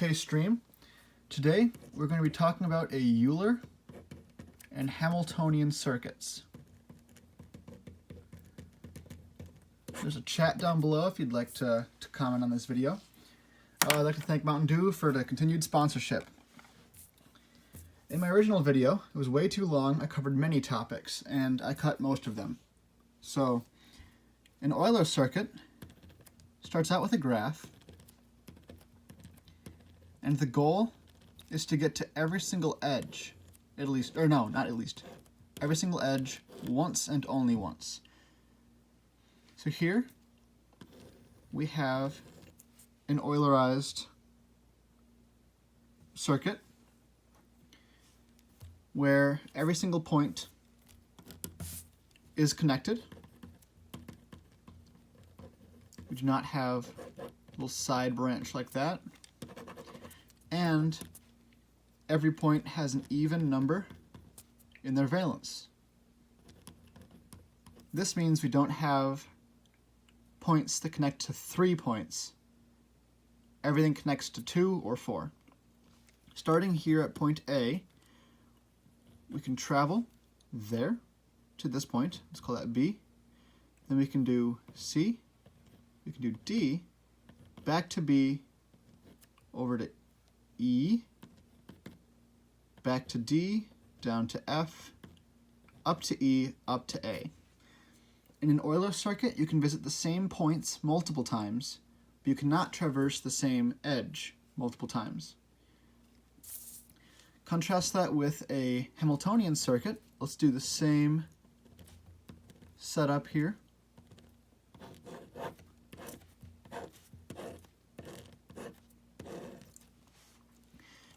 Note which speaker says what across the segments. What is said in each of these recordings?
Speaker 1: Okay, stream. Today we're going to be talking about a Euler and Hamiltonian circuits. There's a chat down below if you'd like to comment on this video. I'd like to thank Mtn Dew for the continued sponsorship. In my original video, it was way too long. I covered many topics, and I cut most of them. So, an Euler circuit starts out with a graph, and the goal is to get to every single edge, every single edge once and only once. So here we have an Eulerized circuit where every single point is connected. We do not have a little side branch like that. And every point has an even number in their valence. This means we don't have points that connect to 3 points. Everything connects to 2 or 4. Starting here at point A, we can travel there to this point. Let's call that B. Then we can do C. We can do D, back to B, over to E, back to D, down to F, up to E, up to A. In an Euler circuit, you can visit the same points multiple times, but you cannot traverse the same edge multiple times. Contrast that with a Hamiltonian circuit. Let's do the same setup here.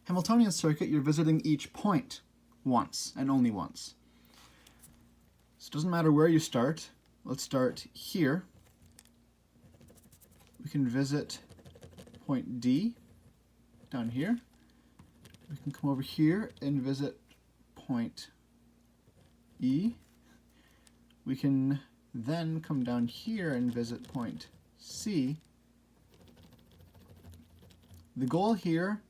Speaker 1: Hamiltonian circuit, you're visiting each point once and only once. So it doesn't matter where you start. Let's start here. We can visit point D down here. We can come over here and visit point E. We can then come down here and visit point C. The goal here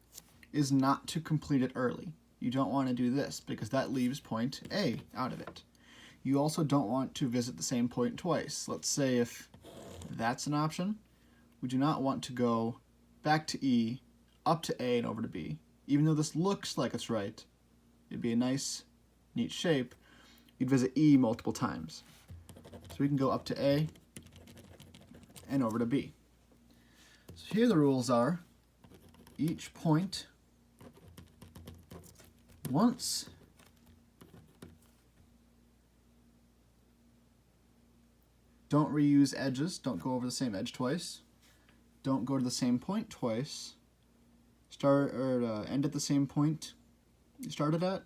Speaker 1: is not to complete it early. You don't want to do this because that leaves point A out of it. You also don't want to visit the same point twice. Let's say if that's an option, we do not want to go back to E, up to A, and over to B. Even though this looks like it's right, it'd be a nice, neat shape, you'd visit E multiple times. So we can go up to A and over to B. So here the rules are, each point once, don't reuse edges, don't go over the same edge twice, don't go to the same point twice, end at the same point you started at,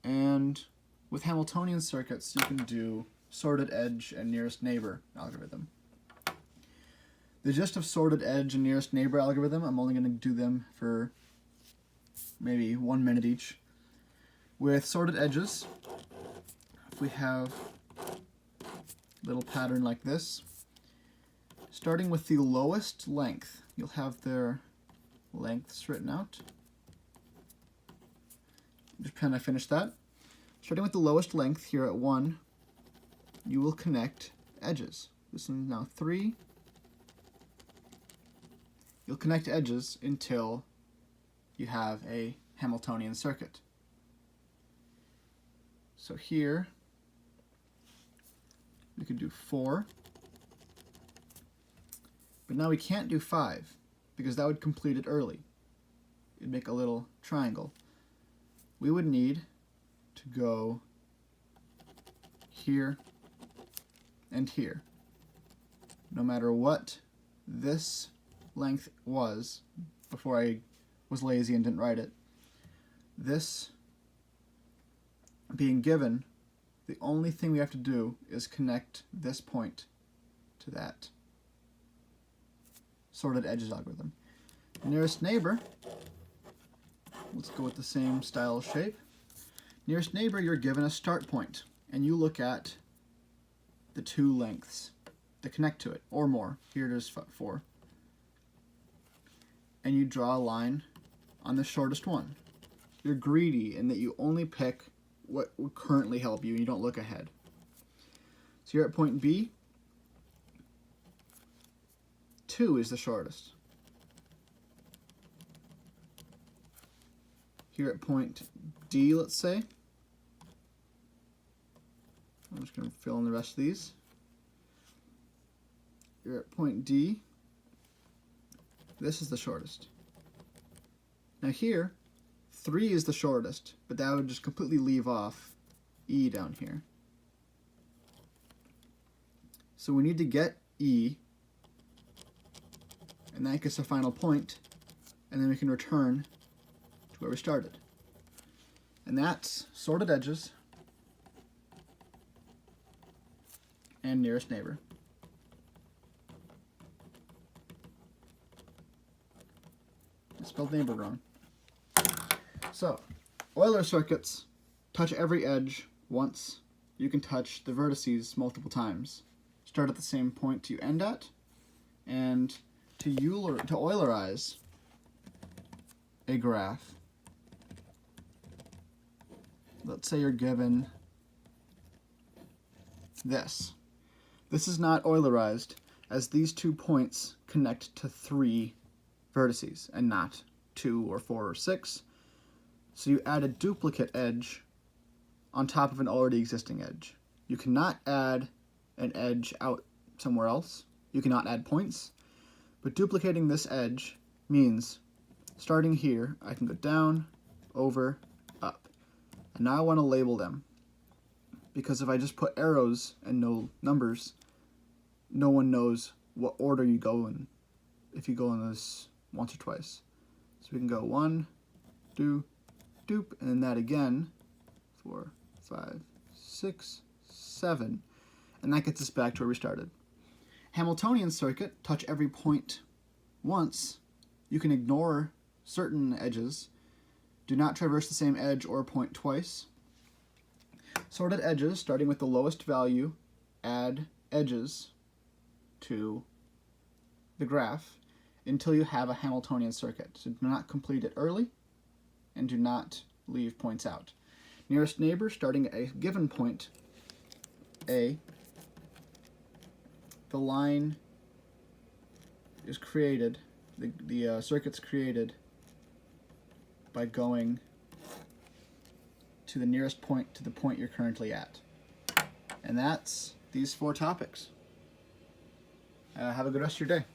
Speaker 1: and with Hamiltonian circuits you can do sorted edge and nearest neighbor algorithm. The gist of sorted edge and nearest neighbor algorithm, I'm only going to do them for maybe 1 minute each. With sorted edges, if we have a little pattern like this, starting with the lowest length, you'll have their lengths written out. Just kind of finish that. Starting with the lowest length here at 1, you will connect edges. This is now 3. You'll connect edges until you have a Hamiltonian circuit. So here, we could do 4, but now we can't do 5, because that would complete it early. It'd make a little triangle. We would need to go here and here. No matter what this length was, before I was lazy and didn't write it, this being given, the only thing we have to do is connect this point to that sorted edges algorithm. Nearest neighbor, let's go with the same style shape. Nearest neighbor, you're given a start point, and you look at the 2 lengths that connect to it, or more. Here it is 4. and you draw a line on the shortest one. You're greedy in that you only pick what would currently help you and you don't look ahead. So you're at point B. 2 is the shortest. Here at point D, let's say. I'm just going to fill in the rest of these. You're at point D. This is the shortest. Now here, 3 is the shortest, but that would just completely leave off E down here. So we need to get E, and that gets the final point, and then we can return to where we started. And that's sorted edges and nearest neighbor. I spelled neighbor wrong. So, Euler circuits touch every edge once. You can touch the vertices multiple times. Start at the same point you end at, and to Eulerize a graph, let's say you're given this. This is not Eulerized, as these 2 points connect to 3 vertices and not 2 or 4 or 6. So you add a duplicate edge on top of an already existing edge. You cannot add an edge out somewhere else. You cannot add points. But duplicating this edge means starting here, I can go down, over, up. And now I want to label them, because if I just put arrows and no numbers, no one knows what order you go in if you go in this once or twice. So we can go 1, 2, doop, and then that again, 4, 5, 6, 7, and that gets us back to where we started. Hamiltonian circuit, touch every point once. You can ignore certain edges. Do not traverse the same edge or point twice. Sorted edges, starting with the lowest value, add edges to the graph until you have a Hamiltonian circuit. So do not complete it early, and do not leave points out. Nearest neighbor, starting at a given point, A, the line is created, the circuit's created by going to the nearest point to the point you're currently at. And that's these 4 topics. Have a good rest of your day.